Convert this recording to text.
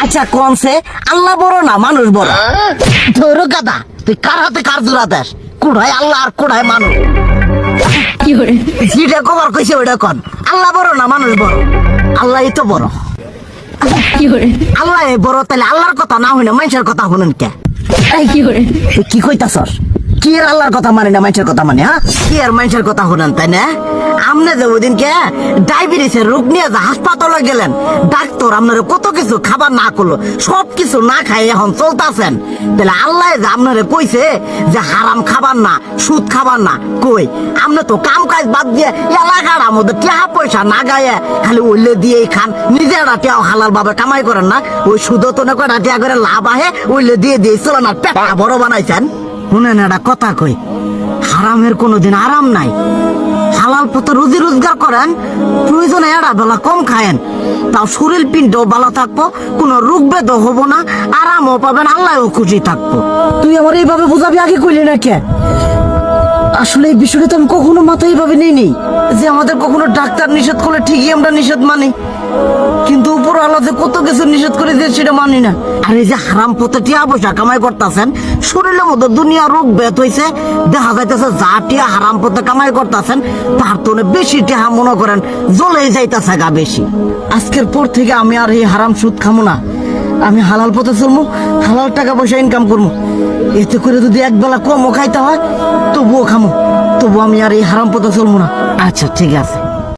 আচ্ছা কোনছে আল্লাহ বড় না মানুষ বড়? ধরো গাদা, তুই কার হাতে কার জোড়া দেশ? কুড়াই আল্লাহ আর কুড়াই মানুষ। যেটা কবার কইছে ওইটা কন। আল্লাহ বড় না মানুষ বড়? আল্লাহই তো বড়। আল্লাহ বড়, তাহলে আল্লাহর কথা না হইনা মানুষের কথা শুনেন কে? তুই কি কইতাছস? কি আর আল্লাহর কথা মানে না মানুষের কথা মানে? হ্যাঁ, কি আর মানুষের কথা শুনেন তাই না? আমনে যে ওইদিনকে ডায়াবেটিসের রোগ নিয়ে যে হাসপাতালে গেলেন, ডাক্তার আপনার কত কিছু খাবার না করলো, সব কিছু না খাই এখন চলতেছেন। তাহলে আল্লাহ যে আপনারে কইছে যে হারাম খাবার না, সুদ খাবার না, কই আপনি তো কাম কাজ বাদ দিয়ে এলাকার মধ্যে টাকা পয়সা না গায়ে খালি ওইলে দিয়েই খান। নিজেরা টিয়াও হালাল ভাবে কামাই করেন না, ওই সুদ তো না কয়টা টিয়া করে লাভ আহে ওইলে দিয়ে দিয়ে চলেন আর পেট বড় বানাইছেন। শুনেন একটা কথা কই, হারামের কোনোদিন আরাম নাই। হালাল পথে রুজি রোজগার করেন, প্রয়োজনে এড়া বেলা কম খায়েন, তাও শরীর পিণ্ডও ভালো থাকবো, কোনো রোগ বেদও হবো না, আরামও পাবেন, আল্লাহও খুশি থাকবো। তুই আমার এইভাবে বুঝাবি আগে কইলি না কে? আসলে এই বিষয়টা তো আমি কখনো মাথায় এইভাবে নিইনি যে আমাদের কখনো ডাক্তার নিষেধ করলে ঠিকই আমরা নিষেধ মানি, কিন্তু উপর আলাদা কত কিছু নিষেধ করে দিয়ে সেটা মানি না। আর এই যে হারাম পথে টিয়া পয়সা কামাই করতেছেন, শরীরের মধ্যে দুনিয়া রোগ বেত হয়েছে, দেখা যাইতেছে যা টিয়া হারাম পথে কামাই করতেছেন তার তো বেশি টিয়া মনে করেন জ্বলেই যাইতেছে গা বেশি। আজকের পর থেকে আমি আর এই হারাম সুদ খামো না, আমি হালাল পথে চলবো, হালাল টাকা পয়সা ইনকাম করবো। এতে করে যদি একবেলা কমও খাইতে হয় তবুও খামো, তবু আমি আর এই হারাম পথে চলবো না। আচ্ছা ঠিক আছে।